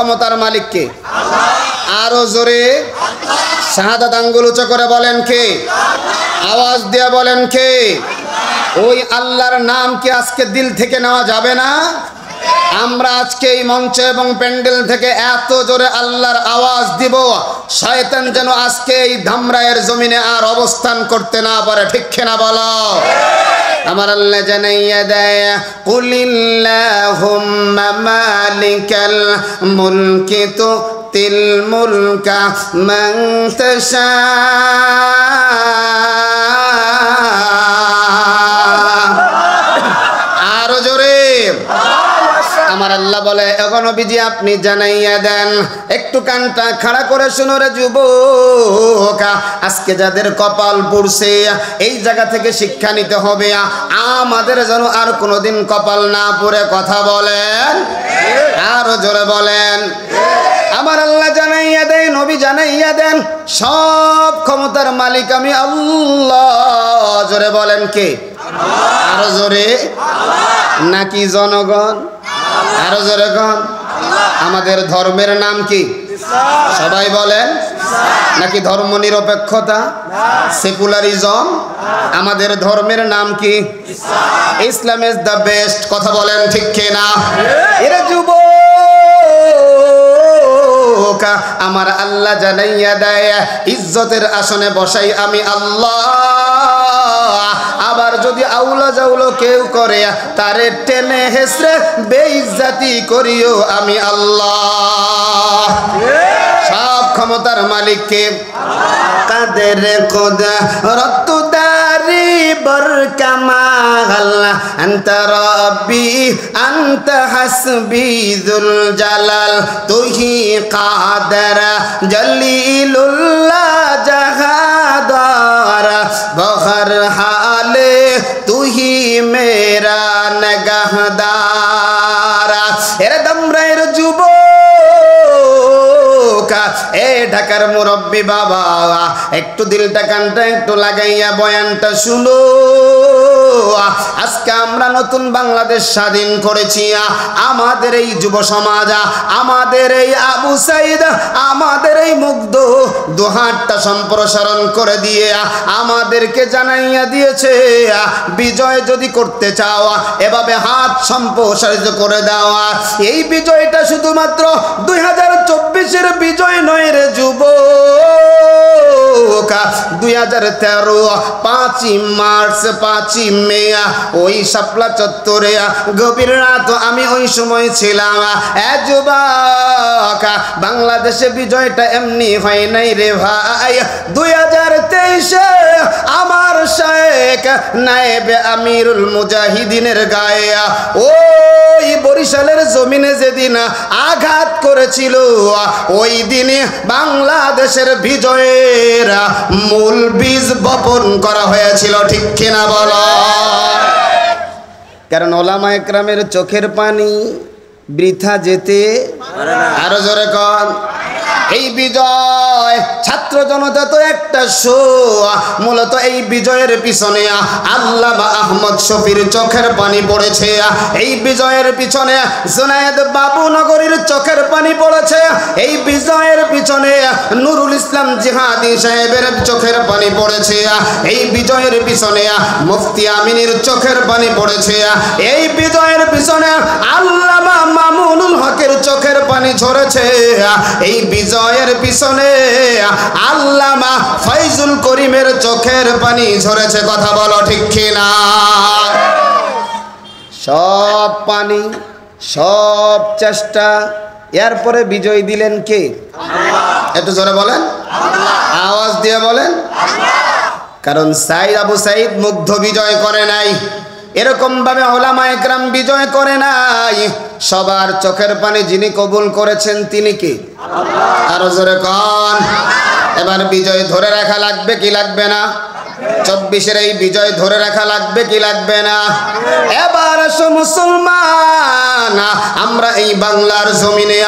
ক্ষমতার মালিক কে? আরো জোরে শাহাদাত আঙ্গুল উঁচু করে বলেন কে? আওয়াজ দিয়ে বলেন কে? ওই আল্লাহর নাম কি আজকে দিল থেকে নেওয়া যাবে না? আমরা আজকে এই মঞ্চ এবং প্যান্ডেল থেকে এত জোরে আল্লাহর আওয়াজ দিব, শয়তান যেন আজকে এই ধামরায়ের জমিনে আর অবস্থান করতে না পারে। ঠিক কিনা বলো? আমার আল্লাহ জানাইয়া দেয়, কুলিল্লাহুম্মা মালিকাল মুলকি তুতিল মুলকা মান তাশা। আরো জোরে আমার আল্লাহ বলে, এখন নবীজি আপনি জানাইয়া দেন, একটু কানটা খাড়া করে শুনো রে যুবক, আজকে যাদের কপাল পুড়ছে এই জায়গা থেকে শিক্ষা নিতে হবে, আমাদের যেন আর কোনোদিন কপাল না পুড়ে। কথা বলেন, আরো জোরে বলেন। আমার আল্লাহ জানাইয়া দেন, নবী জানাইয়া দেন, সব ক্ষমতার মালিক আমি আল্লাহ। জোরে বলেন কে? আরো জোরে। নাকি জনগণ? আরো জোরে গণ। আমাদের ধর্মের নাম কি? সবাই বলেন। নাকি ধর্ম নিরপেক্ষতা, সেকুলারিজম? আমাদের ধর্মের নাম কি? ইসলাম ইজ দ্য বেস্ট। কথা বলেন ঠিক কিনা? এরা যুবক, আমার আল্লাহ জানাইয়া দেয়, ইজ্জতের আসনে বসাই আমি আল্লাহ। আবার যদি আউলা জাউলো কেউ করে, তারে টেনে হেসরে বেইজ্জতি করিও আমি আল্লাহ। সব ক্ষমতার মালিক কে? কাদের কুদরত দারি বরকামাল, আনতা রব্বি আনতা হাসবি যুল জালাল, তুহি কাদের জলিলুল্লাহ জাহাদার, বহর হালে তুহি মেরা নগহদার। এরে দামরায়ের যুবক, এ ঢাকার মুরব্বী বাবা, একটু দিলটা কানটা একটু লাগাইয়া বয়ানটা শুনো। আজকে আমরা নতুন বাংলাদেশ স্বাধীন করেছি। আমাদের এই যুব সমাজ, আমাদের এই আবু সাইদ, আমাদের এই মুগ্ধ দুহাতটা সম্প্রসারণ করে দিয়ে আমাদেরকে জানাইয়া দিয়েছে, বিজয় যদি করতে চাও এভাবে হাত সম্প্রসারিত করে দেওয়া। এই বিজয়টা শুধুমাত্র 2024-এর বিজয় নয় রে যুবক। 2013 5ই মার্চ 5ই মে ওই শাপলা চত্বরে গভীর রাত আমি ওই সময় ছিলাম। যুবক, বাংলাদেশে বিজয়টা এমনি হয় নাই রে ভাই। 2023-এ আমার শেখ নায়েবে আমিরুল মুজাহিদিনের গায়ে ওই বরিশালের জমিনে যেদিন আঘাত করেছিল, ওই দিনে বাংলাদেশের বিজয়ের মূল বীজ বপন করা হয়েছিল। ঠিক কিনা বলো? কারণ ওলামা একরামের চোখের পানি বৃথা যেতে। আরো জোরে কন। এই বিজয় ছাত্র জনতা তো একটা শো, মূলত এই বিজয়ের পিছনে আল্লামা আহমদ শফির চোখের পানি পড়েছে। এই বিজয়ের পিছনে জুনায়েদ বাবু নগরীর চোখের পানি পড়েছে। এই বিজয়ের পিছনে নুরুল ইসলাম জিহাদি সাহেবের চোখের পানি পড়েছে। এই বিজয়ের পিছনে মুফতি আমিনীর চোখের পানি পড়েছে। এই বিজয়ের পিছনে আল্লামা মামুনুল হকের চোখের পানি ঝরেছে। এই বিজয়ের পিছনে আল্লামা ফয়জুল করিমের চোখের পানি ঝরেছে। কথা বলো ঠিক কিনা? সব পানি, সব চেষ্টা, এরপরে বিজয় দিলেন কে? একটু জোরে বলেন, আওয়াজ দিয়ে বলেন। কারণ সাইদ আবু সাইদ মুগ্ধ বিজয় করে নাই, এরকম ভাবে ওলামা একরাম বিজয় করে নাই। সবার চোখের পানি যিনি কবুল করেছেন তিনি কে? আরো জোরে কন। এবার বিজয় ধরে রাখা লাগবে কি লাগবে না? 24-এর এই বিজয় ধরে রাখা লাগবে কি লাগবে না? এবার আসো মুসলমান, আমরা এই বাংলার জমিনে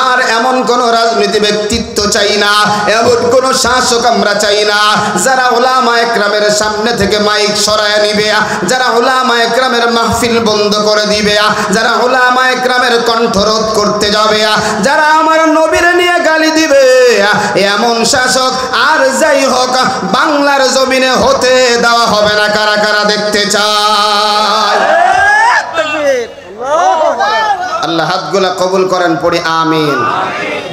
আর এমন কোন রাজনীতি ব্যক্তিত্ব চাই না, এমন কোন শাসক আমরা চাই না যারা ওলামা একরামের সামনে থেকে মাইক সরায় নিবে, যারা ওলামা একরামের মাহফিল বন্ধ করে দিবে, যারা ওলামা একরামের কণ্ঠরোধ করতে যাবে, যারা আমার এমন শাসক আর যাই হোক বাংলার জমিনে হতে দেওয়া হবে না। কারা কারা দেখতে চায়? আল্লাহ হাতগুলা কবুল করেন, পড়ি আমিন।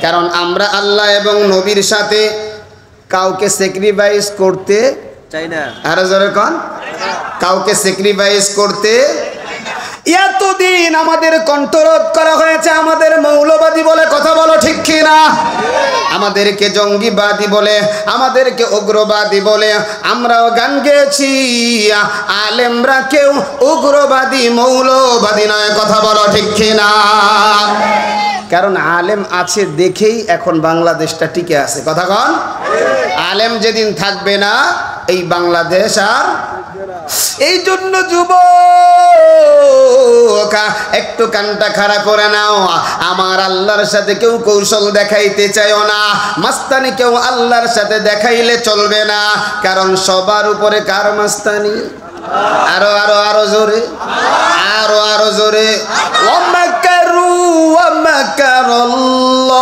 কারণ আমরা আল্লাহ এবং নবীর সাথে কাউকে স্যাক্রিফাইস করতে চাই না। আরো জোরে কোন, কাউকে স্যাক্রিফাইস করতে। এতদিন আমাদের কণ্ঠরোধ করা হয়েছে, আমাদের মৌলবাদী বলে কথা বলো ঠিক কিনা, আমাদেরকে জঙ্গিবাদী বলে, আমাদেরকে উগ্রবাদী বলে আমরাও গান গেয়েছি। আলেমরা কেউ উগ্রবাদী মৌলবাদী নয়, কথা বলো ঠিক কিনা। কারণ আলেম আছে দেখেই এখন বাংলাদেশটা টিকে আছে, কথা কন। আলেম যেদিন থাকবে না এই বাংলাদেশ আর। এই জন্য যুবক একটু কানটা খাড়া করে নাও। আমার আল্লাহর সাথে কেউ কৌশল দেখাইতে চাইও না, মাস্তানি কেউ আল্লাহর সাথে দেখাইলে চলবে না। কারণ সবার উপরে কার মাস্তানি? আরো আরো আরো জোরে, আরো আরো জোরে। ওয়ামাকারু ওয়ামাকারাল্লাহ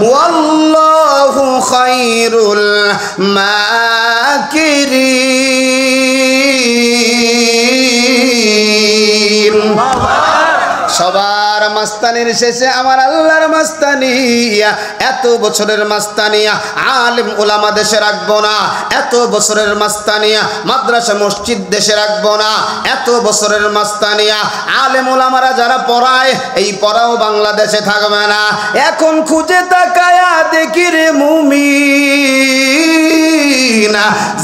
ওয়াল্লাহু খায়রুল মাকিরিন। সবার মাস্তানির শেষে আমার আল্লাহর মাস্তানি। এত বছরের মাস্তানি আলেম ওলামা দেশে রাখবো না, এত বছরের মাস্তানি মাদ্রাসা মসজিদ দেশে রাখবো না, এত বছরের মাস্তানি আলেম ওলামারা যারা পড়ায় এই পড়াও বাংলাদেশে থাকবে না। এখন খুঁজে তাকায়া দেখি রে মুমিন,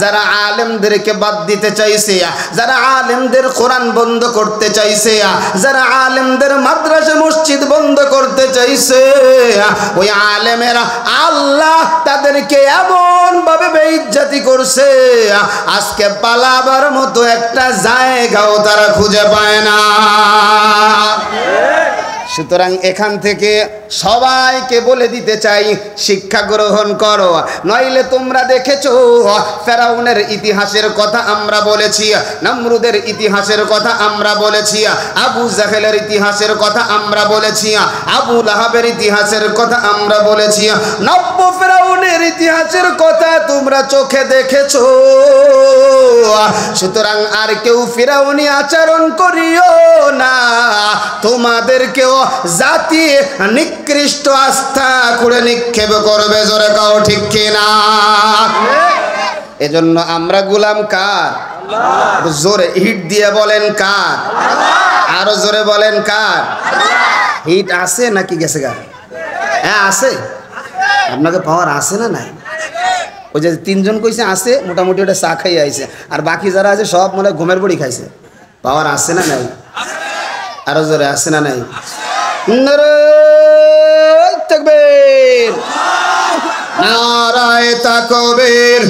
যারা আলেমদেরকে বাদ দিতে চাইছে, যারা আলেমদের কোরআন বন্ধ করতে চাইছে, যারা আলেমদের মাদ্রাসা মসজিদ বন্ধ করতে চাইছে, ওই আলেমেরা আল্লাহ তাদেরকে এমন ভাবে বেইজ্জতি করছে আজকে পালাবার মতো একটা জায়গাও তারা খুঁজে পায় না। সুতরাং এখান থেকে সবাইকে বলে দিতে চাই, শিক্ষা গ্রহণ করো, নইলে তোমরা দেখেছো ফেরাউনের ইতিহাসের কথা আমরা বলেছি, নমরুদের ইতিহাসের কথা আমরা বলেছি, আবু জাহেলের ইতিহাসের কথা আমরা বলেছি, আবু লাহাবের ইতিহাসের কথা আমরা বলেছি, নব্য ফেরাউনের ইতিহাসের কথা তোমরা চোখে দেখেছো। সুতরাং আর কেউ ফেরাউনি আচরণ করিও না, তোমাদেরকেও জাতি নিকৃষ্ট আস্থা করে নিক্ষেপ করবে। জোরে কাও ঠিক কিনা। এজন্য আমরা গোলাম কার? জোরে হিট দিয়ে বলেন কার? আরো জোরে বলেন কার? হিট আছে নাকি গেছে গা? হ্যাঁ আছে। আপনাকে পাওয়ার আছে না নাই? ওই যে তিনজন কইছে আছে, মোটামুটি ওটা চা খাই আইছে, আর বাকি যারা আছে সব মনে ঘুমের বড়ি খাইছে। পাওয়ার আছে না নাই? আরো জোরে আছে না নাই? নারায়ে তাকবীর, নারায়ে তাকবীর।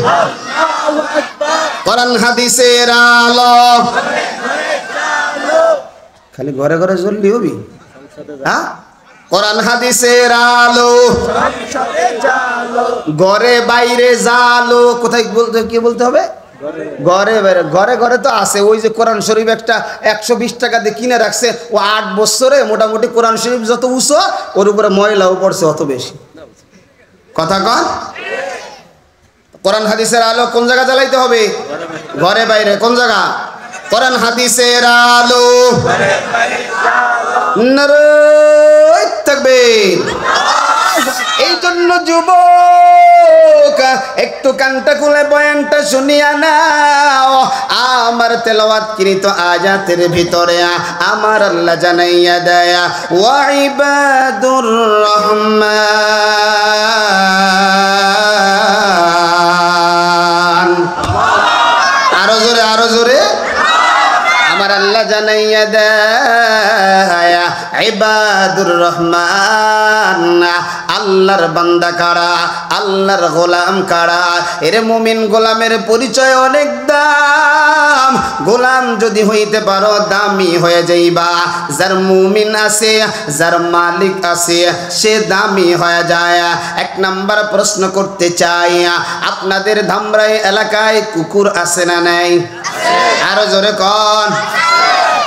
কোরআন হাদিসের আলো খালি ঘরে ঘরে জ্বললি হবি? হ্যাঁ, কোরআন হাদিসের আলো ঘরে বাইরে জালো। কোথায় বলতে, কি বলতে হবে? ঘরে বাইরে। ঘরে ঘরে তো আছে। ওই যে কোরআন শরীফ একটা 120 টাকা দিয়ে কিনে রাখছে, ও 8 বছরে মোটামুটি কোরআন শরীফ যত উঁচু ওর উপরে ময়লাও পড়ছে অত বেশি। কথা কন। কোরআন হাদিসের আলো কোন জায়গা জ্বালাইতে হবে? ঘরে বাইরে। কোন জায়গা? কোরআন হাদিসের আলো। নারায়ে তাকবীর। এই জন্য যুবক একটু কানটা খুলে বয়ানটা শুনিয়া নাও। আমার তেলাওয়াতকৃত আয়াতের ভিতরে আমার আল্লাহ জানাইয়া দেয়া, ওয়া ইবাদুর রহমান। আরো জোরে, আরো জোরে। আমার আল্লাহ জানাইয়া দেয়া ইবাদুর রহমান, আল্লাহর বান্দা কারা, আল্লাহর গোলাম কারা। এর মুমিন গোলামের পরিচয় অনেক দাম। গোলাম যদি হইতে পারো দামি হয়ে যাইবা। যার মুমিন আছে, যার মালিক আছে, সে দামি হয়ে যায়। এক নাম্বার প্রশ্ন করতে চাই, আপনাদের ধামরাই এলাকায় কুকুর আছে না নাই? আরো জোরে কন।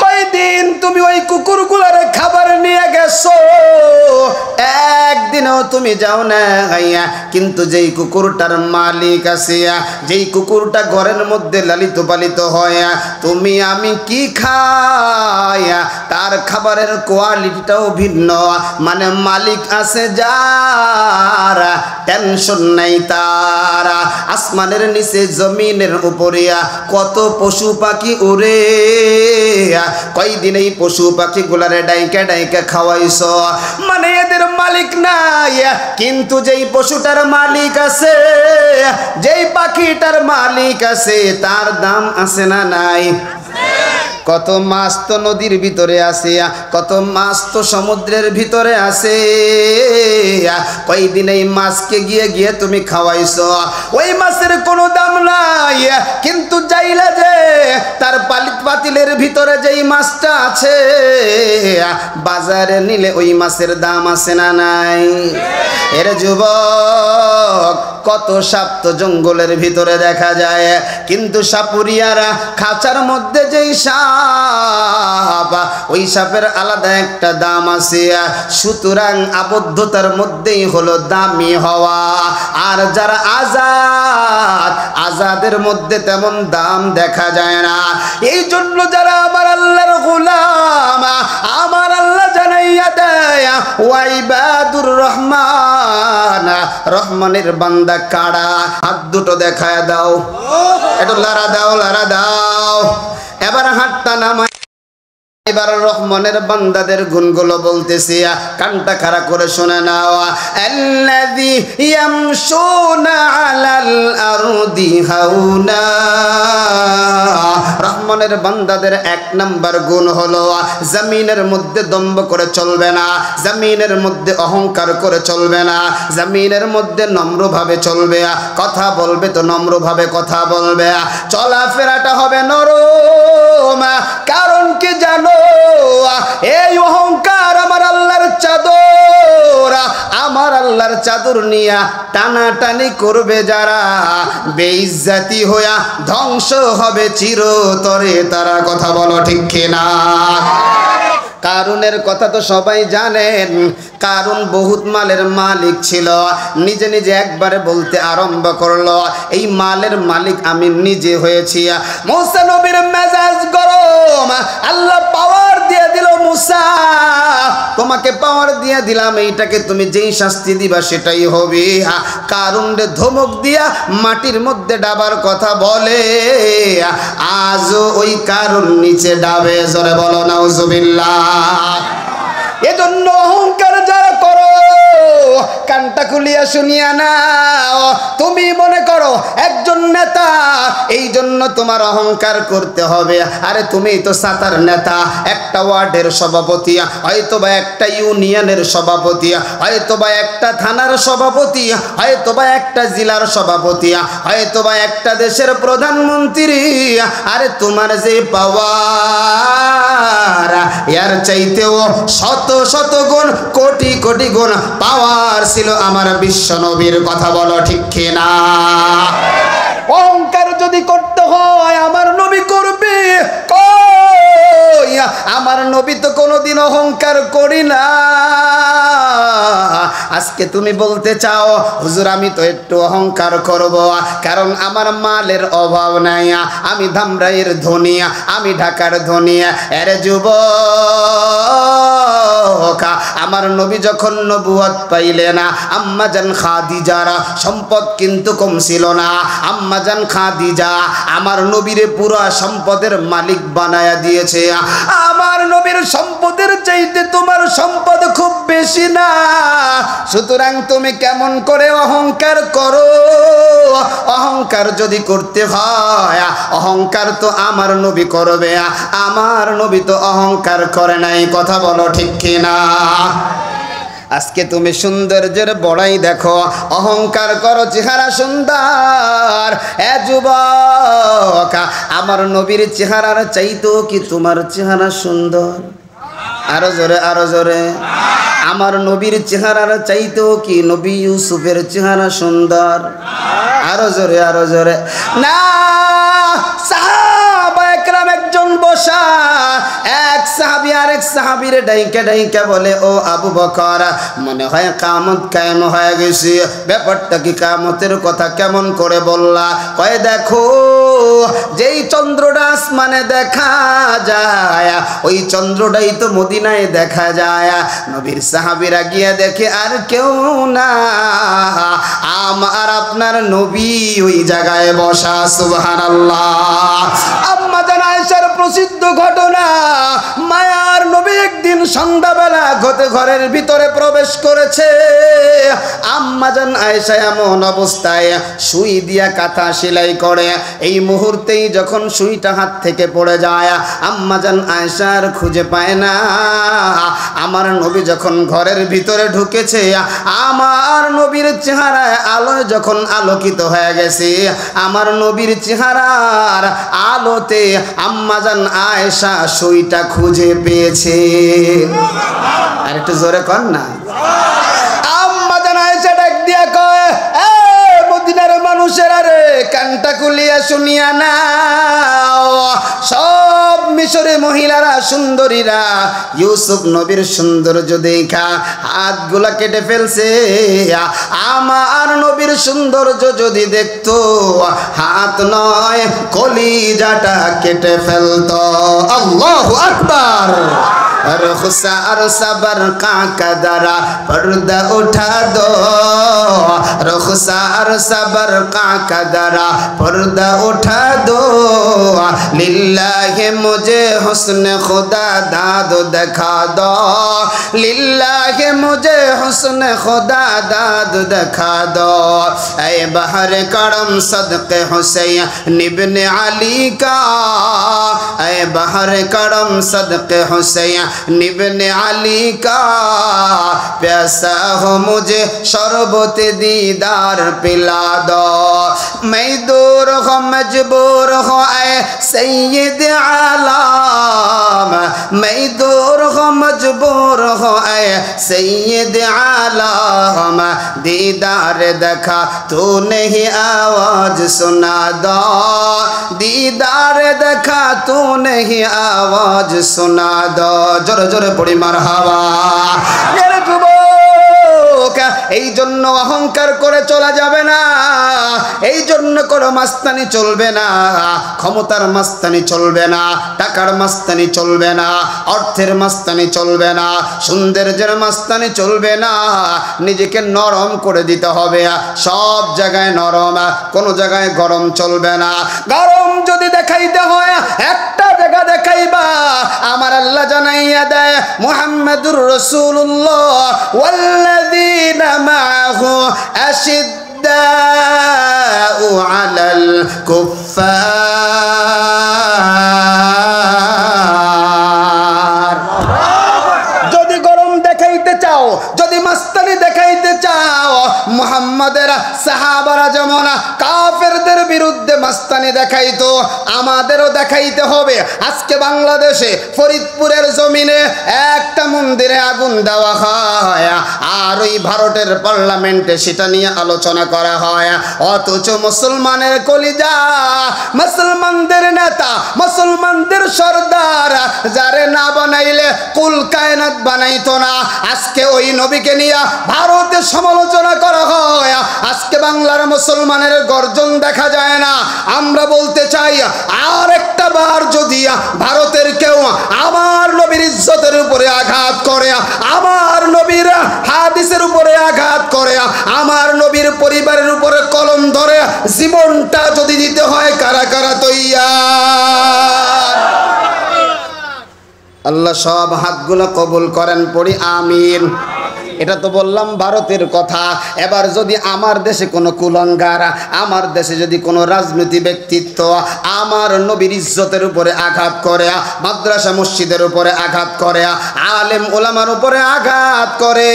কয়দিন তুমি ওই কুকুরগুলোর খাবার নিয়ে গেছো? একদিন জেনেও তুমি যাও না, কিন্তু যেই কুকুরটার মালিক আছে, যেই কুকুরটা ঘরের মধ্যে লালিত পালিত হয়, তুমি আমি কি খাই তার খাবারের কোয়ালিটিটাও ভিন্ন। মানে মালিক আছে যার, টেনশন নাই তার। আসমানের নিচে জমিনের উপরে কত পশু পাখি উড়ে, কয়দিন এই পশু পাখি গুলারে ডাইকা ডাইকা খাওয়াইছ, মানে এদের মালিক নাই। কিন্তু যেই পশুটার মালিক আছে, যেই পাখিটার মালিক আছে, তার দাম আছে না নাই? কত মাছ তো নদীর ভিতরে আছে, কত মাছ তো সমুদ্রের ভিতরে আছে, কয়দিন এই মাছকে গিয়ে গিয়ে তুমি খাওয়াইছো, ওই মাছের কোনো দাম নাই। কিন্তু যাইলা যে তার পাতিলের ভিতরে যেই মাছটা আছে, বাজারে নিলে ওই মাছের দাম আছে না নাই? এর যুবক, কত সাপ তো জঙ্গলের ভিতরে দেখা যায়, কিন্তু সাপুরিয়ারা খাঁচার মধ্যে যেই সাপ, ওই সাপের আলাদা একটা দাম আছে। সুতরাং আবদ্ধতার মধ্যেই হলো দামি হওয়া। আর যারা আজাদ, আজাদের মধ্যে তেমন দাম দেখা যায় না। এই জন্য যারা আমার আল্লাহর গোলাম, আমার আল্লাহ জানাইয়া দেয়, ওয়াইবাদুর রহমান, রহমানের বান্দা কারা? হাত দুটো দেখায় দাও, একটু লারা দাও, লারা দাও। এবার হাতটা নামায়, এবার রহমানের বান্দাদের গুণগুলো বলতেছি, কানটা খাড়া করে শুনে নাও। আল্লাযী ইয়ামশুনা আলাল আরদি হাওনা, রহমানের বান্দাদের এক নাম্বার গুণ হলো জমিনের মধ্যে দম্ভ করে চলবে না, জমিনের মধ্যে অহংকার করে চলবে না, জমিনের মধ্যে নম্রভাবে চলবে। কথা বলবে তো নম্রভাবে কথা বলবে, চলাফেরাটা হবে নরম। কারণ কি জানো? এই অহংকার আমার আল্লাহর চাদর, আমার আল্লাহর চাদর নিয়া টানাটানি করবে যারা, বেইজ্জতি হইয়া ধ্বংস হবে চিরতরে তারা। কথা বলো ঠিক কিনা? কারুনের কথা তো সবাই জানেন। কারুন বহুত মালের মালিক ছিল, নিজে নিজে একবারে বলতে আরম্ভ করলো, এই মালের মালিক আমি নিজে হয়েছি। মুসা নবীর মেজাজ গরম, আল্লাহ পাওয়ার দিয়ে দিল, মুসা তোমাকে পাওয়ার দিয়ে দিলাম, এইটাকে তুমি যেই শাস্তি দিবা সেটাই হবে। কারুনরে ধমক দিয়া মাটির মধ্যে ডাবার কথা বলে, আজও ওই কারুন নিচে ডাবে। জোরে বলো নাউজুবিল্লাহ। এজন্য অহংকার যারা করো, কানটা খুলিয়া শুনিয়া নাও। তুমি মনে করো একজন নেতা, এই জন্য তোমার অহংকার করতে হবে। আরে তুমি তো সাতার নেতা, একটা ওয়ার্ডের সভাপতি, হয়তোবা একটা ইউনিয়নের সভাপতি, হয়তোবা একটা থানার সভাপতি, হয়তোবা একটা জেলার সভাপতি, হয়তোবা একটা দেশের প্রধানমন্ত্রী। আরে তোমার যে পাওয়ার, এর চাইতেও শত শত গুণ, কোটি কোটি গুণ পাওয়ার ছিল আমার বিশ্ব নবীর। কথা বলো ঠিক কিনা? অহংকার যদি করতে হয় আমার নবী করবে, কই আমার নবী তো কোনোদিন অহংকার করি না। আজকে তুমি বলতে চাও হুজুর আমি তো একটু অহংকার করব, কারণ আমার মালের অভাব নাই, আমি ধামরাইয়ের ধনী, আমি ঢাকার ধনী। এর যুবক, আমার নবী যখন নবুয়ত পাইলেন, আম্মাজান খাদিজার সম্পদ কিন্তু কম ছিল না। আম্মাজান খাদিজা আমার নবীরে পুরো সম্পদের মালিক বানায়া দিয়েছে। আমার নবীর সম্পদের চাইতে তোমার সম্পদ খুব বেশি না, সুতরাং তুমি কেমন করে অহংকার করো? অহংকার যদি করতে হয়, অহংকার তো আমার নবী করবে, আমার নবী তো অহংকার করে নাই। কথা বলো ঠিক কিনা? আজকে তুমি সৌন্দর্যের বড়াই দেখো, অহংকার করো চেহারা সুন্দর। এ যুবক, আমার নবীর চেহারার চাইতেও কি তোমার চেহারা সুন্দর? আরো জোরে, আরো জোরে। আমার নবীর চেহারার চাইতেও কি নবী ইউসুফের চেহারা সুন্দর? আরো জোরে, আরো জোরে। না, সাহাবা একরাম একজন বসা। এক সাহাবী আরেক সাহাবীরে ডাইকা ডাইকা বলে, ও আবু বকর, মনে হয় কিয়ামত কায়েম হয়ে গেছে। ব্যাপারটা কি, কিয়ামতের কথা কেমন করে বললা? কয়, দেখো যেই চন্দ্রটা আসমানে দেখা যায় ওই চন্দ্রটাই তো মদিনায় দেখা যায়। নবীর সাহাবীরা গিয়ে দেখে আর কেউ না, আমার আপনার নবী ওই জায়গায় বসা। সুবহানাল্লাহ। আম্মা জান আয়েশার প্রসিদ্ধ ঘটনা, মায়ার নবী একদিন সন্ধ্যাবেলা ঘরের ভিতরে প্রবেশ করেছে। আম্মা জান আয়েশা এমন অবস্থায় সুই দিয়া কাঁথা সেলাই করে, এই মুহূর্তেই যখন সুইটা হাত থেকে পড়ে যায়, আম্মা জান আয়েশার খুঁজে পায় না। আমার নবী যখন ঘরের ভিতরে ঢুকেছে, আমার নবীর চেহারায় আলোয় যখন আলোকিত হয়ে গেছে, আমার নবীর চেহারার আলোতে আম্মা জান আয়েশা সুইটা খুঁজে পেয়েছে। আর একটু জোরে কর না। আম্মা জান আয়েশা ডাক দিয়া কয়, এ মদিনার মানুষেরা রে, কানটা খুলিয়া শুনিয়া নাও। সব মিশরে মহিলারা সুন্দরীরা ইউসুফ নবীর সৌন্দর্য দেখা হাতগুলা কেটে ফেলছে। আমার নবীর সৌন্দর্য যদি দেখতো, হাত নয় কলিজাটা কেটে ফেলতো। আল্লাহু আকবার। रुखसार सबर का कदरा पर्दा उठा दो, रुखसार सबर का कदरा पर्दा उठा दो, लिल्लाहि मुझे हुस्न खुदा दाद दिखा दो, लिल्लाहि मुझे हुस्न खुदा दाद दिखा दो। ऐ बहर करम सदक़े हुसैन इब्न अली का, ऐ बहर करम सदक़े हुसैन इब्ने अली का, प्यासा हो मुझे शरबत दीदार पिला दो। मैं दूर हो मजबूर हो ऐ सैयद आलम, मैं दूर हो मजबूर हो ऐ सैयद आलम, दीदार देखा तू नहीं आवाज सुना दो, दीदार देखा तू नहीं आवाज सुना दो। জোরে জোরে পড়ি মারহাবা। এই জন্য অহংকার করে চলা যাবে না, এই জন্য কোনো মাস্তানি চলবে না, ক্ষমতার মাস্তানি চলবে না, টাকার মাস্তানি চলবে না, অর্থের মাস্তানি চলবে না, সৌন্দর্যের মাস্তানি চলবে না। নিজেকে নরম করে দিতে হবে, সব জায়গায় নরম, কোনো জায়গায় গরম চলবে না। গরম যদি দেখাইতে হয় একটা জায়গা দেখাইবা, আমার আল্লাহ জানাইয়া দেয় মুহাম্মাদুর রাসূলুল্লাহ ওয়াল্লাযীনা মাআহু আশিদ্দাউ আলাল কুফফার। যদি গরম দেখাইতে চাও, যদি মাস্তানি দেখাইতে চাও, মুহাম্মাদের সাহাবারা যেমন কাফেরদের বিরুদ্ধে মাস্তানি দেখাইতো, আমাদেরও দেখাইতে হবে। আজকে বাংলাদেশে ফরিদপুরের জমিনে একটা মন্দিরে আগুন দেওয়া হয়, আর ওই ভারতের পার্লামেন্টে সেটা নিয়ে আলোচনা করা হয়, অথচ মুসলমানের কলিজা, মুসলমানদের নেতা, মুসলমানদের সর্দার যারে না বানাইলে কুল কায়নাত বানাইতো না, আজকে ওই নবীকে নিয়ে ভারতে সমালোচনা করা হয়। আজকে বাংলার মুসলমানের গর্জন দেখা যায় না। আমরা বলতে চাই, আর একটা বার যদি ভারতের কেউ আমার নবীর ইজ্জতের উপরে আঘাত করে, আমার নবীর হাদিসের উপরে আঘাত করে, আমার নবীর পরিবারের উপরে কলম ধরে জীবনটা যদি দিতে হয়, কারা কারা তৈয়ার? আল্লাহ সব হাতগুলো কবুল করেন, পড়ি আমিন। এটা তো বললাম ভারতের কথা। এবার যদি আমার দেশে কোনো কুলাঙ্গার, আমার দেশে যদি কোনো রাজনীতি ব্যক্তিত্ব আমার নবীর ইজ্জতের উপরে আঘাত করে, মাদ্রাসা মসজিদের উপরে আঘাত করে, আলেম ওলামার উপরে আঘাত করে,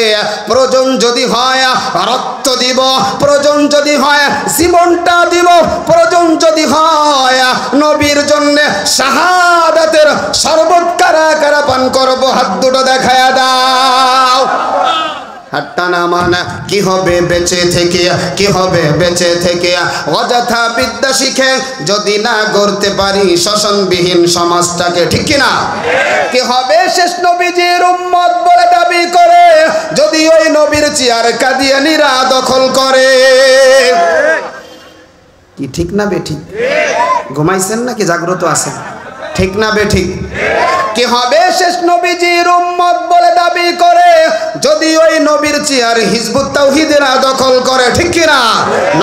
প্রয়োজন যদি হয় রক্ত দিব, প্রয়োজন যদি হয় জীবনটা দিব, প্রয়োজন যদি হয় নবীর জন্য শাহাদাতের শরবত কারা কারা পান করবো, হাত দুটো দেখায়া দাও। হাতটা নামান। কি হবে বেঁচে থেকে, কি হবে বেঁচে থেকে অযথা বিদ্যা শিখে যদি না গড়তে পারি শোষণবিহীন সমাজটাকে, ঠিক কিনা? কি হবে শেষ নবীজির উম্মত বলে দাবি করে যদি ওই নবীর চেয়ার কাদিয়ানীরা দখল করে? কি ঠিক না বেঠিক? ঘুমাইছেন নাকি জাগ্রত আছেন? ঠিক না বেঠিক? কি হবে শেষ নবীজির উম্মত বলে দাবি করে যদি ওই নবীর চেয়ার হিজবুত তাওহীদেরা দখল করে, ঠিক কিনা?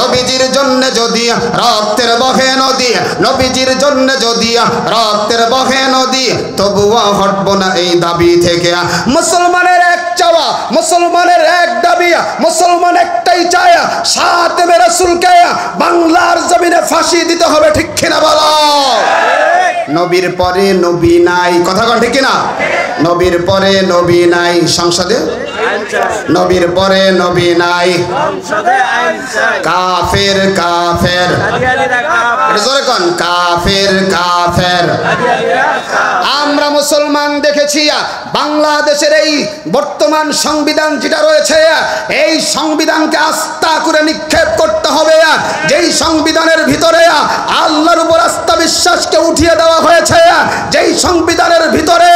নবীজির জন্য যদি রক্তের বহে নদী, নবীজির জন্য যদি রক্তের বহে নদী, তবুও হটব না এই দাবি থেকে। মুসলমানের এক চাওয়া, মুসলমানের এক দাবি, মুসলমান একটাই চায়, সাতেমে রাসূলকে বাংলার জমিনে ফাঁসি দিতে হবে, ঠিক কিনা বলো? নবীর পরে নবী নাই, কথা কোন ঠিক কিনা? নবীর পরে নবী নাই সংসদে, নবীর পরে নবী নাই সংসদে আইন চাই। কাফের কাফের, জোরে কোন কাফের কাফের। আমরা মুসলমান দেখেছি বাংলাদেশের এই বর্তমান সংবিধান যেটা রয়েছে, এই সংবিধানকে আস্থা করে নিক্ষেপ করতে হবে। যেই সংবিধানের ভিতরে আল্লাহর উপর আস্থা বিশ্বাসকে উঠিয়ে দেওয়া হয়েছে, যেই সংবিধানের ভিতরে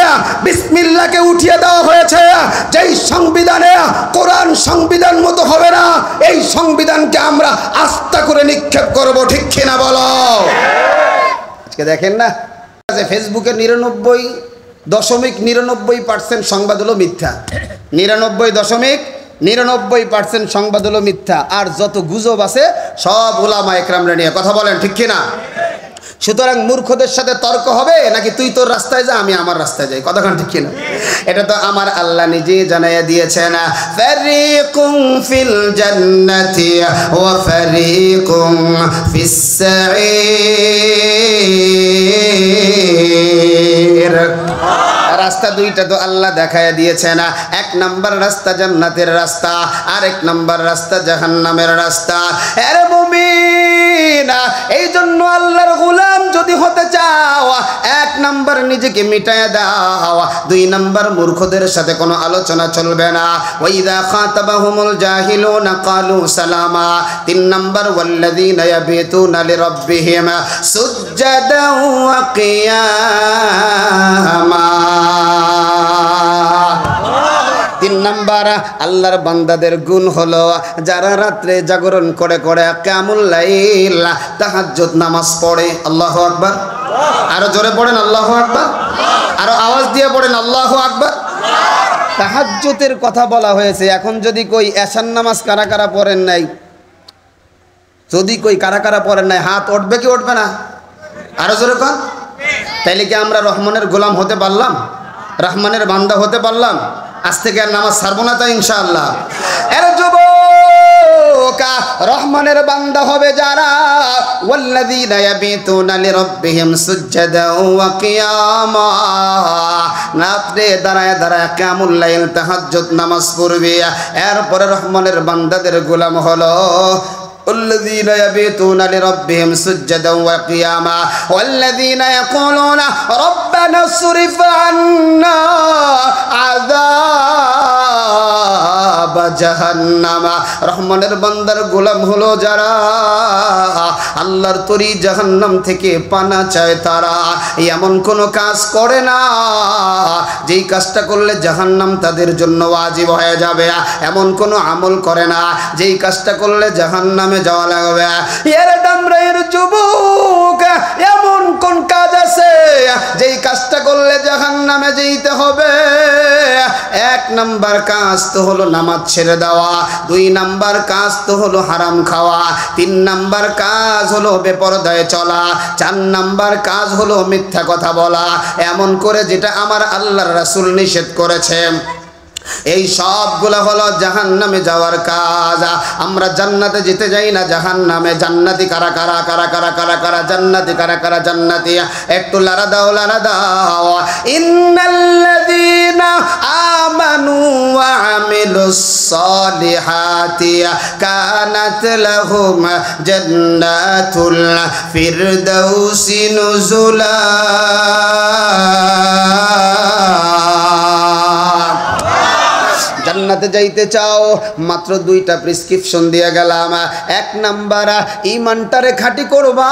বিসমিল্লাহকে উঠিয়ে দেওয়া হয়েছে, যেই সংবিধানে কোরআন সংবিধান মতো হবে না, এই সংবিধানকে আমরা আস্থা করে নিক্ষেপ করব, ঠিক কিনা বলো? আজকে দেখেন না ফেসবুকে 99.99% সংবাদ হলো মিথ্যা, 99.99% সংবাদ হলো মিথ্যা। আর যত গুজব আছে সব উলামা একরামরা নিয়ে, কথা বলেন ঠিক কিনা? সুতরাং মূর্খদের সাথে তর্ক হবে নাকি তুই তোর রাস্তায় যা আমি আমার রাস্তায় যাই, কথা ঠিক কিনা? এটা তো আমার আল্লাহ নিজে জানাইয়া দিয়েছেন, ফারিকুম ফিল জান্নাতি ওয়া ফারিকুম ফিস সাঈর। রাস্তা দুইটা তো আল্লাহ দেখাইয়া দিয়েছেন। এক নাম্বার রাস্তা জান্নাতের রাস্তা, আর এক নাম্বার রাস্তা জাহান্নামের রাস্তা। আরে মুমিন, এই জন্য আল্লাহর গোলাম যদি হতে চাও, এক নাম্বার নিজেকে মিটায়া দাও, দুই নাম্বার মূর্খদের সাথে কোনো আলোচনা চলবে না। ওয়াইদা খাতাবাহুমুল জাহিলুনা ক্বালু সালামা। তিন নাম্বার ওয়াল্লাযীনা ইয়াবিতুনা লিরাব্বিহিম সুজদান ওয়া কিয়ামা। তিন নাম্বার আল্লাহর বান্দাদের গুণ হলো যারা রাত্রে জাগরণ করে করে কিয়ামুল লাইল তাহাজ্জুদ নামাজ পড়ে। আল্লাহু আকবার। আরো জোরে পড়েন আল্লাহু আকবার, আরো আওয়াজ দিয়ে পড়েন আল্লাহু আকবার। তাহাজ্জুদের কথা বলা হয়েছে। এখন যদি কই এশার নামাজ কারা কারা পড়েন নাই, যদি কই কারা কারা পড়েন নাই, হাত উঠবে কি উঠবে না? আরো জোরে কর। তাইলে কি আমরা রহমানের গোলাম হতে পারলাম? রহমানের বান্দা হতে পারলাম? আজ থেকে আর নামাজ ছাড়বো না তো ইনশাআল্লাহ। এর যুবক, রহমানের বান্দা হবে যারা ওয়াল্লাযীনা ইয়াবিতুনা লিরাব্বিহিম সুজদান ওয়া কিয়ামা। রাতে দাঁড়ায় দাঁড়ায় কিয়ামুল লাইল তাহাজ্জুদ নামাজ পড়বে। এরপরে রহমানের বান্দাদের গোলাম হলো الذين يبيتون لربهم سجدا وقياما والذين يقولون ربنا اصرف عنا عذاب جهنم। রহমানের বান্দার গোলাম হলো যারা আল্লাহর তরি জাহান্নাম থেকে পানা চায়, তারা এমন কোনো কাজ করে না যেই কাজটা করলে জাহান্নাম তাদের জন্য ওয়াজিব হয়ে যাবে, এমন কোনো আমল করে না যেই কাজটা করলে জাহান্নামে যাওয়া লাগবে। এর দামরাইয়ের যুবক, এমন কোন কাজ আছে যেই কাজটা করলে জাহান্নামে যেতে হবে? এক নাম্বার কাজ তো হলো নামাজ ছেড়ে দেওয়া, দুই নাম্বার কাজ তো হলো হারাম খাওয়া, তিন নাম্বার কাজ হলো বেপরদায় চলা, চার নাম্বার কাজ হলো মিথ্যা কথা বলা, এমন করে যেটা আমার আল্লাহর রাসূল নিষেধ করেছে। এই সবগুলো হলো জাহান্নামে যাওয়ার কাজ। আমরা জান্নাতে যেতে যাই না, জাহান্নামে। জান্নাতি কারা কারা কারা কারা কারা কারা জান্নাতি কারা কারা জান্নাতি? একটু লারা দাও লারা দাও। ইন্নাল্লাযীনা আমানু ওয়া আমিলুস সালিহাতি কানাত লাহুম জান্নাতুল ফিরদাউসি নুজুলা। জান্নাতে যাইতে চাও, মাত্র 2টা প্রেসক্রিপশন দিয়ে গেলাম। 1 নাম্বার, ঈমানটারে খাঁটি করবা,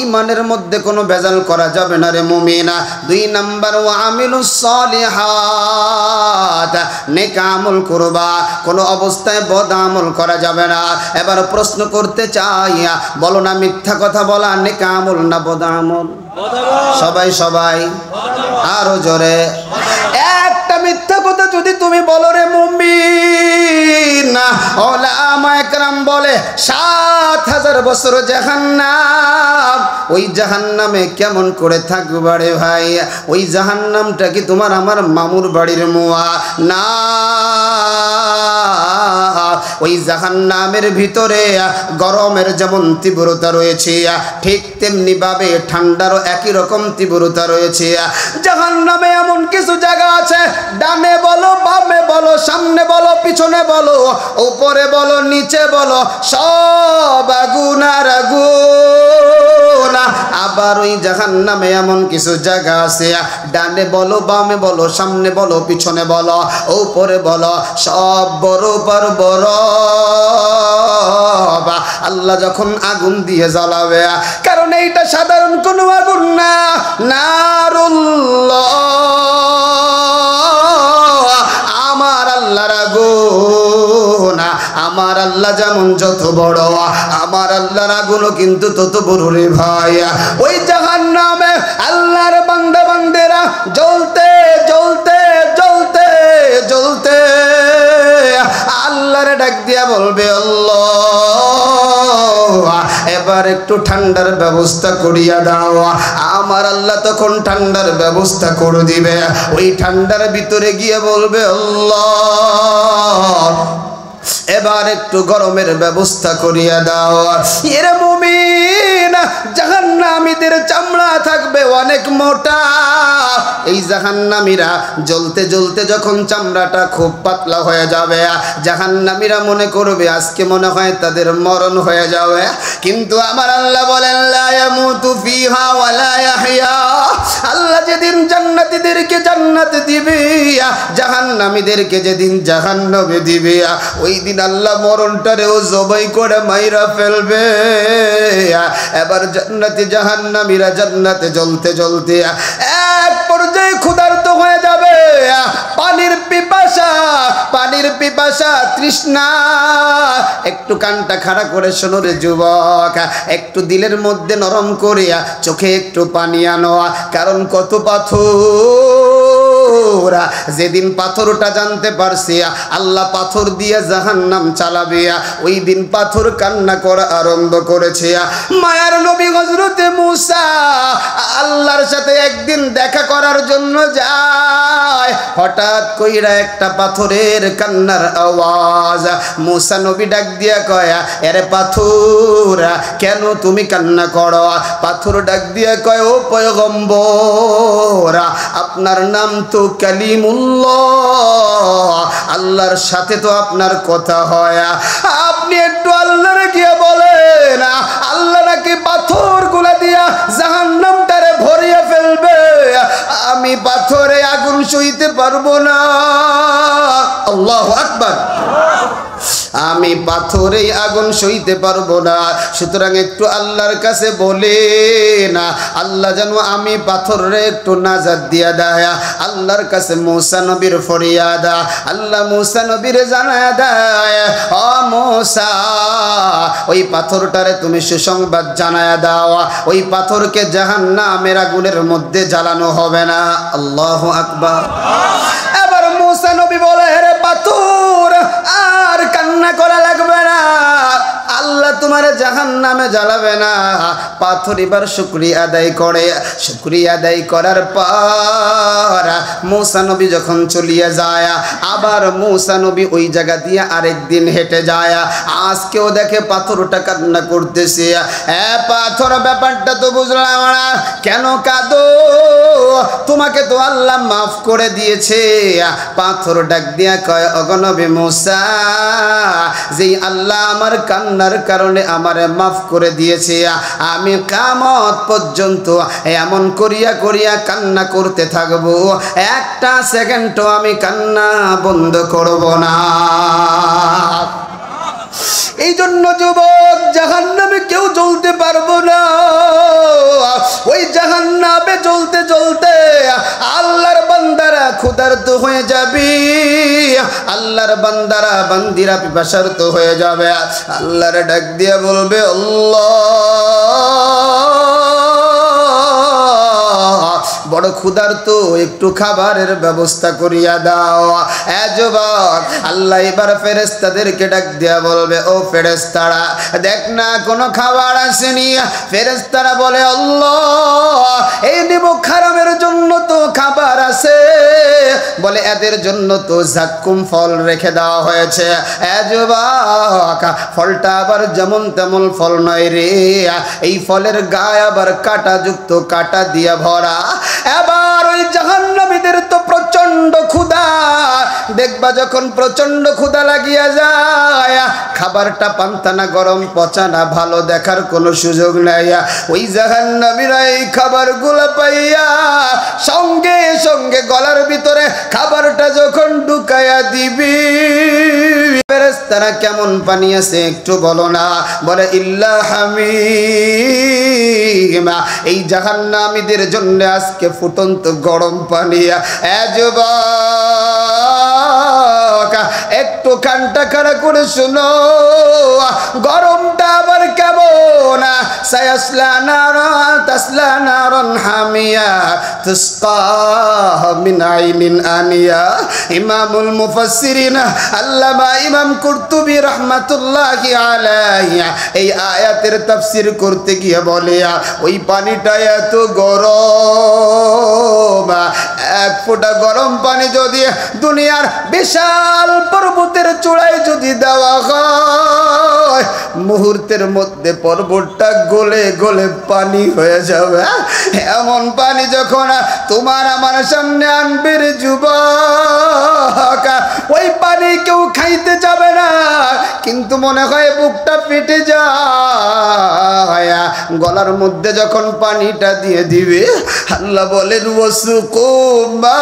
ঈমানের মধ্যে কোনো ভেজাল করা যাবে না রে মুমিনা। 2 নাম্বার, ওয়া আমিলুস সালিহাত, নেক আমল করবা, কোনো অবস্থায় বদ আমল করা যাবে না। এবার প্রশ্ন করতে চাই, বলো না মিথ্যা কথা বলা নেক আমল না বদ আমল? সবাই সবাই আরো জোরে। একটা মিথ্যা কথা যদি তুমি বলো রে মুমিন, ওলামা একরাম বলে 7000 বছর জাহান্নাম। ওই জাহান্নামে কেমন করে থাকবা রে ভাই? ওই জাহান্নামটা কি তোমার আমার মামুর বাড়ির মুয়া? না, ওই জাহান্নামের ভিতরে গরমের যেমন তীব্রতা রয়েছে, ঠিক তেমনি ভাবে ঠান্ডারও একই রকম তীব্রতা রয়েছে। জাহান্নামে এমন কিছু জায়গা আছে, ডানে বলো বামে বলো, সামনে বলো পিছনে বলো, উপরে বলো নিচে বলো, সব আগুন আর আগুন। আবার ওই জাহান্নামে এমন কিছু জায়গা আছে, ডানে বলো বামে বলো, সামনে বলো পিছনে বলো, উপরে বলো, সব বরফ আর বরফ। আল্লাহ যখন আগুন দিয়ে জ্বালাবে, কারণ এইটা সাধারণ কোনো আগুন না, নারুল্লাহ, আমার আল্লাহর আগুন। আমার আল্লাহ যেমন যত বড়, আমার আল্লাহর আগুনও কিন্তু তত বড় রে ভাই। ওই জাহান্নামে আল্লাহর বান্দা বান্দেরা জ্বলতে জ্বলতে জ্বলতে জ্বলতে আল্লাহরে ডাক দিয়া বলবে, আল্লাহ এবার একটু ঠান্ডার ব্যবস্থা করিয়া দাও। আমার আল্লাহ তখন ঠান্ডার ব্যবস্থা করে দিবে। ওই ঠান্ডার ভিতরে গিয়ে বলবে, আল্লাহ এবার একটু গরমের ব্যবস্থা করিয়া দাও। এরে মুমিন, জাহান্নামীদের চামড়া থাকবে অনেক মোটা। এই জাহান্নামীরা জ্বলতে জ্বলতে যখন চামড়াটা খুব পাতলা হয়ে যাবে, জাহান্নামীরা মনে করবে আজকে মনে হয় তাদের মরণ হয়ে যাবে। কিন্তু আমার আল্লাহ বলেন, লা ইয়ামুতু ফিহা ওয়া লা ইয়াহইয়া। আল্লাহ যেদিন জান্নাতীদেরকে জান্নাতে দিবে, জাহান্নামীদেরকে যেদিন জাহান্নামে দিবে, ওই দিন আল্লাহ মরণটারেও জবাই করে মাইরা ফেলবে। এবার জান্নাতি জাহান্নামীরা জান্নাতে জ্বলতে জ্বলতে এক পর্যায়ে ক্ষুধার্ত হয়ে যাবে। পানির পিপাসা, পানির পিপাসা, তৃষ্ণা। একটু কানটা খাড়া করে শোনো রে যুবক, একটু দিলের মধ্যে নরম করে চোখে একটু পানি আনো। কারণ কত পাথর, যেদিন পাথরটা জানতে পারছি আল্লাহ পাথর দিয়ে জাহান্নাম চালাবে, ওই দিন পাথর কান্না করা আরম্ভ করেছে। মায়ার নবী হযরতে মূসা আল্লাহর সাথে একদিন দেখা করার জন্য যায়। হঠাৎ কইরা একটা পাথরের কান্নার আওয়াজ। মূসা নবী ডাক দিয়া কয়, আরে পাথর কেন তুমি কান্না করো? পাথর ডাক দিয়া কয়, ও পয়গম্বর, আপনার নাম তো কালিমুল্লাহ, আল্লাহর সাথে তো আপনার কথা হয়, আপনি একটু আল্লাহরে গিয়ে বলেন আল্লাহ নাকি পাথর গুলা দিয়া জাহান্নামটারে ভরিয়ে ফেলবে, আমি পাথরে আগুন সইতে পারবো না। আল্লাহু আকবার। আমি পাথরে আগুন সইতে পারবো না, সুতরাং একটু আল্লাহর কাছে বলে না আল্লাহ যেন আমি পাথরে একটু নাজাত দিয়া দেয়। আল্লাহর কাছে মূসা নবীর ফরিয়াদ। আল্লাহ মূসা নবীর জানায়া দেয়, ও মূসা ওই পাথরটারে তুমি সুসংবাদ জানায়া দাও, ওই পাথরকে জাহান্নামের আগুনের মধ্যে জ্বালানো হবে না। আল্লাহু আকবার। এবার মূসা নবী বলে, হে পাথর আর কান্না করা লাগবে না, আল্লাহ তোমার জাহান্নামে জ্বালাবে না। পাথর এবার শুকরিয়া আদায় করে। শুকরিয়া আদায় করার পর মূসা নবী যখন চলিয়া যায়, আবার মূসা নবী ওই জায়গা দিয়ে আরেকদিন হেঁটে যায়। আজকেও দেখে পাথরটা কান্না করতেছে। পাথর ব্যাপারটা তো বুঝলাম না, কেন কাঁদো? তোমাকে তো আল্লাহ মাফ করে দিয়েছে। পাথর ডাক দিয়া কয়, ওগো নবী মূসা, যেই আল্লাহ আমার কান্নার কারণে আমারে মাফ করে দিয়েছে, আমি কিয়ামত পর্যন্ত এমন করিয়া করিয়া কান্না করতে থাকবো, একটা সেকেন্ডও আমি কান্না বন্ধ করব না। এই জন্য যুবক, জাহান্নামে কেউ জ্বলতে পারবো না। ওই জাহান্নামে জ্বলতে জ্বলতে আল্লাহর বান্দারা ক্ষুধার্ত হয়ে যাবে, আল্লাহর বান্দারা বান্দিরা পিপাসার্ত হয়ে যাবে। আল্লাহর ডাক দিয়ে বলবে, আল্লাহ বড় ক্ষুধার্ত, একটু খাবারের ব্যবস্থা করিয়া দাও। যুবক, আল্লাহ এবার ফেরেশতাদেরকে ডাক দিয়া বলবে, ও ফেরেশতারা, দেখ না কোনো খাবার আসেনি। ফেরেশতারা বলে, আল্লাহ এই নিমক হারামের জন্য তো খাবার আছে। বলে, এদের জন্য তো জাক্কুম ফল রেখে দেওয়া হয়েছে। যুবক, ফলটা আবার যেমন তেমন ফল নয় রে, এই ফলের গায়ে আবার কাঁটা যুক্ত, কাঁটা দিয়ে ভরা। এবার ওই জাহান্নামীদের তো প্রচন্ড ক্ষুধা, দেখবা যখন প্রচন্ড ক্ষুধা লাগিয়া যায়, খাবারটা পান্তানা গরম পচা না ভালো দেখার কোনো সুযোগ নাই। ওই জাহান্নামীরা এই খাবারগুলো পাইয়া সঙ্গে সঙ্গে গলার ভিতরে খাবারটা যখন ঢুকাইয়া দিবি, ফেরেশতারা কেমন পানি আছে একটু বলো না। বলে, ইল্লা হামিম, এই জাহান্নামীদের জন্য আজকে ফুটন্ত গরম পানি। যুবক, একটু কানটা খাড়া করে শুনো, গরমটা আবার কেমন। সায়াসলা নারান তাসলা নারান হামিয়া তুসকা মিন আইনিন আনিয়া। ইমামুল মুফাসসিরিন আল্লামা ইমাম কুরতুবী রাহমাতুল্লাহি আলাইহি এই আয়াতের তাফসীর করতে গিয়ে বলে, ওই পানিটা এত গরম, এক ফোঁটা গরম পানি যদি দুনিয়ার বিশাল পর্বতের চূড়ায় যদি দেওয়া হয়, মুহূর্তের মধ্যে পর্বতটা গলে গলে পানি হয়ে যাবে। এমন পানি যখন তোমার আমার সামনে আনবে রে যুবক, ওই পানি কেউ খাইতে যাবে না, কিন্তু মনে হয় বুকটা ফেটে যায়। গলার মধ্যে যখন পানিটা দিয়ে দিবে, আল্লাহ বলেন, ওয়াসুকুমান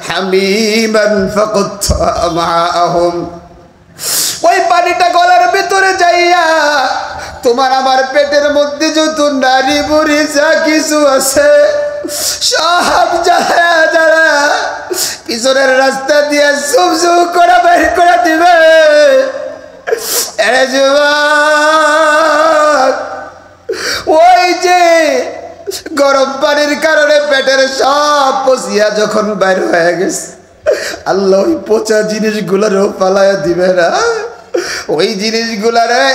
হামিমান ফাকাত্তা মাআহুম। ওই পানিটা গলার ভিতরে যাইয়া তোমার আমার পেটের মধ্যে যত নারী বুড়ি যা কিছু আছে সব যারা পিছনের রাস্তা দিয়ে জুম জুম করে বের করে দিবে। আরে যুবক, ওই যে গরম পানির কারণে পেটের সব পচিয়া যখন বাইর হয়ে গেছে, আল্লাহ ওই পচা জিনিসগুলোরও পালাইয়া দিবে না। ওই জিনিসগুলারে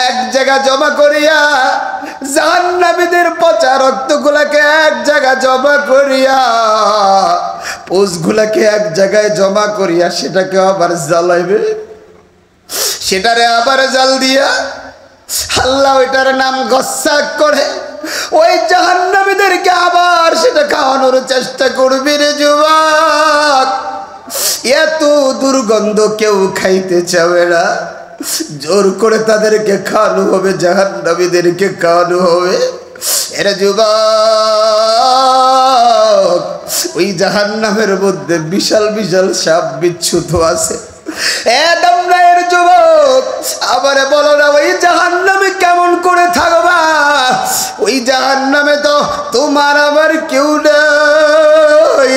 এক জায়গা জমা করিয়া, জাহান্নামীদের পচা রক্তগুলাকে এক জায়গা জমা করিয়া, পোষগুলাকে এক জায়গায় জমা করিয়া সেটাকে আবার জ্বালাইবে। সেটারে আবার জাল দিয়া আল্লাহ ওইটার নাম গসাক করে ওই জাহান্নামীদেরকে আবার সেটা খাওয়ানোর চেষ্টা করবি রে যুবক। এত দুর্গন্ধ কেউ খাইতে চাবে না, জোর করে তাদেরকে খাওয়ানো হবে, জাহান্নামীদেরকে খাওয়ানো হবে। এরা যুবক, ওই জাহান্নামের মধ্যে বিশাল বিশাল সাপ বিচ্ছু তো আছে। এর যুবক, আবার বলো না ওই জাহান্নামে কেমন করে থাকবা? ওই জাহান্নামে তো তোমার আবার কেউ নাই।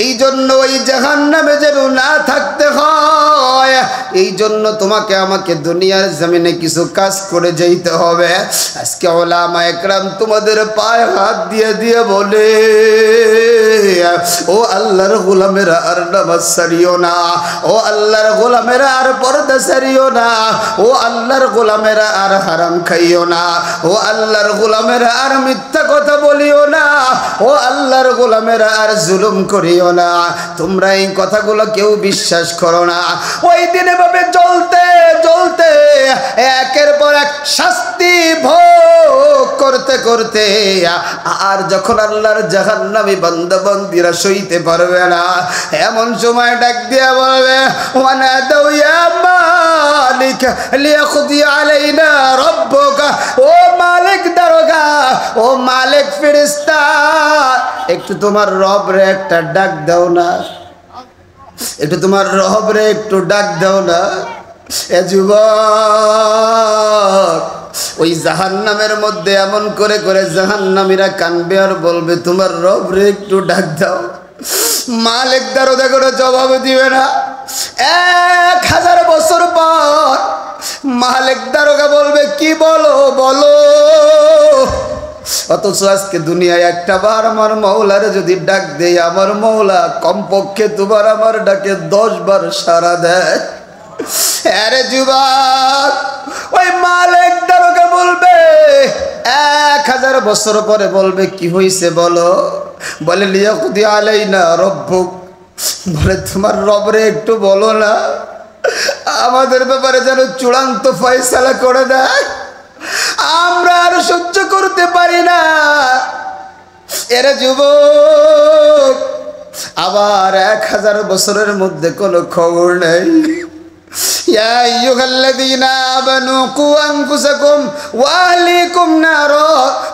এই জন্য ওই জাহান্নামে যেন না থাকতে হয়, এই জন্য তোমাকে আমাকে দুনিয়ার জমিনে কিছু কাজ করে যেতে হবে। আজকে ওলামা একরাম তোমাদের পায়ে হাত দিয়ে দিয়ে বলে, ও আল্লাহর গোলামেরা আর নামাজ ছাড়িও না, ও আল্লাহর গোলামেরা আর পর্দা ছাড়িও না, ও আল্লাহর গোলামেরা আর হারাম খাইও না, ও আল্লাহর গোলামেরা আর মিথ্যা কথা বলিও না, ও আল্লাহর গোলামেরা আর জুলুম করিও না। তোমরা এই কথাগুলো কেউ বিশ্বাস করো না। ওই দিনে ভাবে জ্বলতে জ্বলতে একের পর এক শাস্তি ভোগ করতে করতে আর যখন আল্লাহর জাহান্নামী বান্দা বান্দীরা সইতে পারবে না, এমন সময় ডাক দিয়ে বলবে, ওয়ানাদাউ ইয়া মান মালিক লিয়াকদি আলাইনা রাব্বুকা, ও মালিক দারোগা, ও মালিক ফেরেশতা, একটু তোমার রব রে একটা ডাক দাও না, একটু তোমার রব রে একটু ডাক দাও না। এ যুবক, ওই জাহান্নামের মধ্যে এমন করে করে জাহান্নামীরা কানবে আর বলবে তোমার রব রে একটু ডাক দাও। মালিক দারোগা করে জবাব দিবে না। 1000 বছর পর মালিক দারোগা বলবে কি বলো বলো। অথচ আজকে দুনিয়ায় একটা বার আমার মওলারে যদি ডাক দেই, আমার মওলা কমপক্ষে তোমার আমার ডাকে 10 বার সাড়া দেয়। আরে যুবক, ওই মালিক দারোগা বলবে 1000 বছর পরে বলবে কি হইছে বলো। বলে লিয়াকদি আলাইনা রব্বুক, বলে তোমার রবরে একটু বলো না, আমাদের ব্যাপারে যেন চূড়ান্ত ফয়সালা করে দেয়, আমরা আর সহ্য করতে পারি না। এরে যুবক, আবার 1000 বছরের মধ্যে কোনো খবর নেই। ইয়া আইয়ুহাল্লাযীনা আমানু কু আনফুসাকুম ওয়া আহলিকুম নারা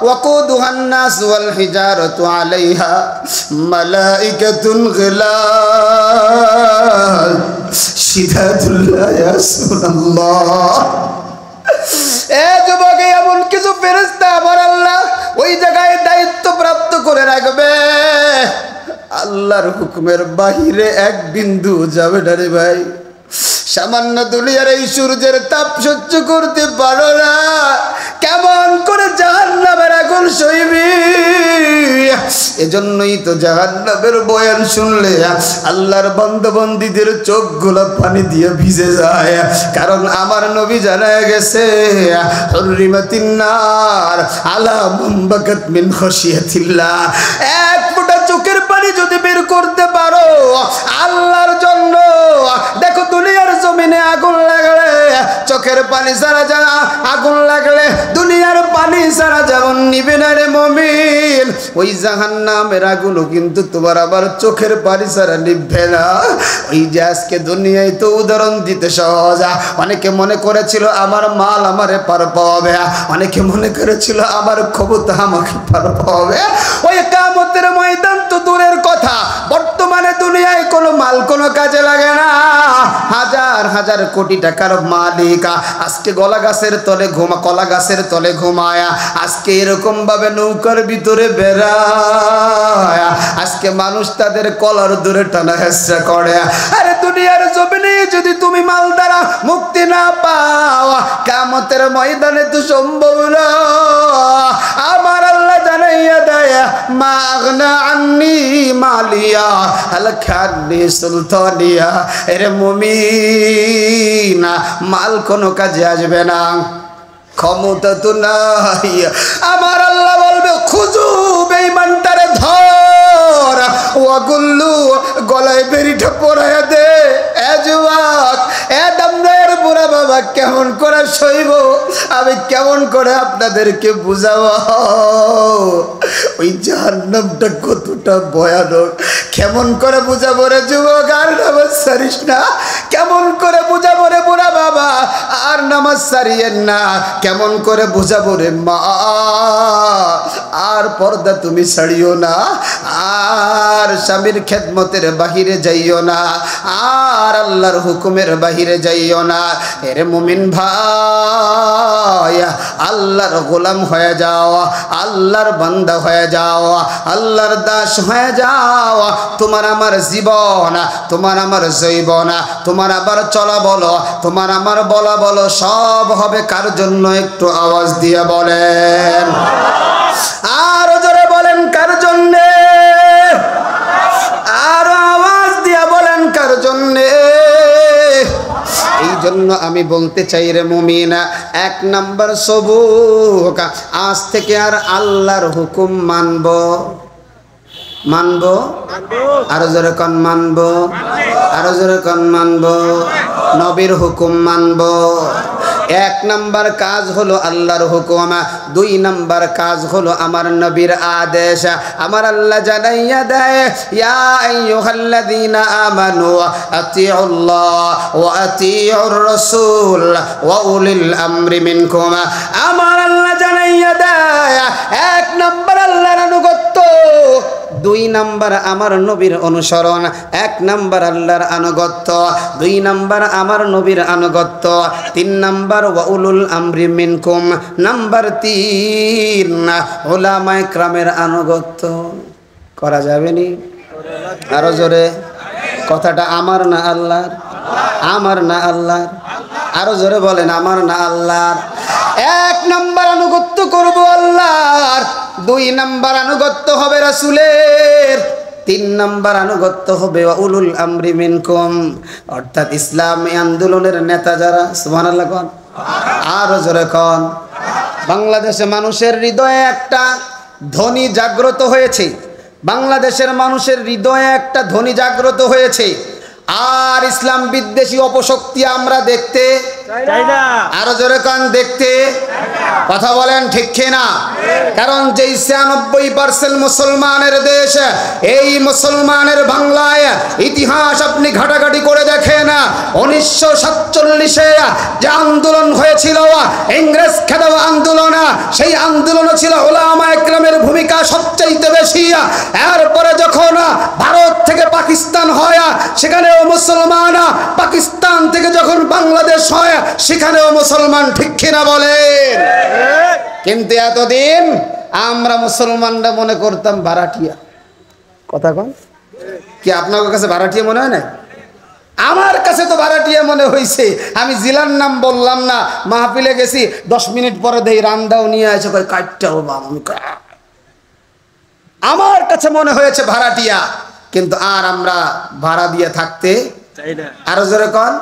ওয়াকুদুহান নাস ওয়াল হিজারাতু আলাইহা মালাইকাতুন গিলাজ শিদাতুল লা ইয়াসুনাল্লাহ। এ যুবক, এমন কিছু ফেরেশতা আমার আল্লাহ ওই জায়গায় দায়িত্ব প্রাপ্ত করে রাখবে, আল্লাহর হুকুমের বাহিরে এক বিন্দু যাবে না রে ভাই। সামান্য দুনিয়ার এই সূর্যের তাপ সহ্য করতে পারো না, কেমন করে জাহান্নামের আগুন সইবি? এজন্যই তো জাহান্নামের বয়ান শুনলে আল্লাহর বান্দাবান্দীদের চোখগুলো পানি দিয়ে ভিজে যায়। কারণ আমার নবী জানায় গেছে, হুররিমাতিন নার আলা মান বাকাত মিন খাশিয়াতিল্লাহ। এক ফোঁটা চোখের পানি যদি বের করতে পারো আল্লাহর জন্য, দেখো দুনিয়ার জমিনে আগুন লাগলে চোখের পানি ছাড়া যা আগুন লাগলে দুনিয়ার পানি ছাড়া যেমন নিবে না রে মুমিন, ওই জাহান্নামের আগুনও কিন্তু তোমার আবার চোখের পানি ছাড়া নিভবে না। ওই যে আজকে দুনিয়ায় তো উদাহরণ দিতে সহজ। অনেকে মনে করেছিল আমার মাল আমারে পার পাবে, অনেকে মনে করেছিল আমার ক্ষমতা আমাকে পার পাবে। ওই কিয়ামতের ময়দান তো দূরের কথা, বর্তমানে দুনিয়ায় কোনো মাল কোনো কাজে লাগে না। হাজার হাজার কোটি টাকার মালিক আজকে কলা গাছের তলে ঘুমায়া, আজকে এরকম ভাবে নৌকার ভিতরে বেড়ায়, আজকে মানুষ তাদের কলার দূরে টানা হেঁচড়া করে। আরে দুনিয়ার জমিনে যদি তুমি মাল দ্বারা মুক্তি না পাও, কিয়ামতের ময়দানে তো সম্ভব না। আমার আল্লাহ জানাইয়া দেয়, মা আগনা আন্নি মালিয়া হালাকান্নি সুলতানিয়া। এরে মুমিন, মাল কোনো কাজে আসবে না, ক্ষমতা তো নাই। আমার আল্লাহ বলবে খুজু বেঈমানটারে ধর, ওয়াগুল্লু গলায় বেরিটা পরায়া দে। এ যুবক, এ দামদার বুড়া বাবা, কেমন করে সইব আমি, কেমন করে আপনাদেরকে বুঝাবো ওই জাহান্নামটা কতটা ভয়ানক, কেমন করে বুঝাবো রে যুবক? আর নামাজ ছাড়িস না, কেমন করে বুঝাবো রে বুড়া বাবা? আর নামাজ ছাড়িয়েন না, কেমন করে বুঝাবো রে মা? আর পর্দা তুমি ছাড়িও না, আর স্বামীর খেদমতের বাহিরে যাইও না, আর আল্লাহর হুকুমের বাহিরে যাইও না। এরে মুমিন ভাই, আল্লাহর গোলাম হয়ে যাও, আল্লাহর বান্দা হয়ে যাও, আল্লাহর দাস হয়ে যাও। তোমার আমার জীবন, তোমার আমার জৈবন, তোমার আবার চলা বলো, তোমার আমার বলা বলো, সব হবে কার জন্য? একটু আওয়াজ দিয়ে বলেন, আরো জোরে বলেন কার জন্যে? আরো আওয়াজ দিয়ে বলেন কার জন্যে? এই জন্য আমি বলতে চাই রে মুমিনা, 1 নাম্বার সবুক, আজ থেকে আর আল্লাহর হুকুম মানবো, আরো জোরে কন মানবো, আরো জোরে কন মানবো, নবীর হুকুম মানবো। এক নাম্বার কাজ হলো আল্লাহর হুকুম, দুই নাম্বার কাজ হলো আমার নবীর আদেশ। আমার আল্লাহ জানাইয়া দেয়, ইয়া আইয়ুহাল্লাযীনা আমানু আতিউল্লাহ ওয়া আতিউর রাসূল ওয়া উলিল আমরি মিনকুম। আমার আল্লাহ জানাইয়া দেয়, এক নাম্বার আল্লাহর আনুগত্য, দুই নাম্বার আমার নবীর অনুসরণ। এক নাম্বার আল্লাহর আনুগত্য, দুই নাম্বার আমার নবীর আনুগত্য, তিন নাম্বার ওয়া উলুল আমরি মিনকুম, নাম্বার তিন উলামায়ে কেরামের আনুগত্য। করা যাবে নি? আরো জোরে। কথাটা আমার না আল্লাহর? আমার না আল্লাহর? আরো জোরে বলেন, আমার না আল্লাহর। এক নাম্বার আনুগত্য করব আল্লাহর, দুই নাম্বার আনুগত্য হবে রাসূলের, তিন নাম্বার আনুগত্য হবে উলুল আমরি মিনকুম, অর্থাৎ ইসলামী আন্দোলনের নেতা যারা। সুবহানাল্লাহ কোন, আরো জোরে কোন। বাংলাদেশে মানুষের হৃদয়ে একটা ধ্বনি জাগ্রত হয়েছে, বাংলাদেশের মানুষের হৃদয়ে একটা ধ্বনি জাগ্রত হয়েছে, আর ইসলাম বিদ্বেষী অপশক্তি আমরা দেখতে চাই না। আরো জোরে কান, দেখতে। কথা বলেন ঠিক কিনা? কারণ যে ৯৬% মুসলমানের দেশ, এই মুসলমানের বাংলায় ইতিহাস আপনি ঘাটাঘাটি করে দেখেন। ১৯৪৭-এ যে আন্দোলন হয়েছিল, ইংরেজ খেদাও আন্দোলন, সেই আন্দোলনে ছিল উলামায়ে কেরামের ভূমিকা সবচাইতে বেশি। এরপরে যখন ভারত থেকে পাকিস্তান হয়, সেখানেও মুসলমান, পাকিস্তান থেকে যখন বাংলাদেশ হয়, সেখানেও মুসলমান। ঠিক কিনা বলেন? কিন্তু এতদিন আমরা মুসলমানরা মনে করতাম ভাড়াটিয়া। কথা কন কি? আপনার কাছে ভাড়াটিয়া মনে হয় না? আমার কাছে তো ভাড়াটিয়া মনে হয়েছে। আমি জেলার নাম বললাম না, মাহফিলে গেছি, 10 মিনিট পরে দেই রান্দাও নিয়ে আসে, কাটটাও বাম। আমার কাছে মনে হয়েছে ভাড়াটিয়া, কিন্তু আর আমরা ভাড়া দিয়ে থাকতে চাই না। আরো জোরে কন।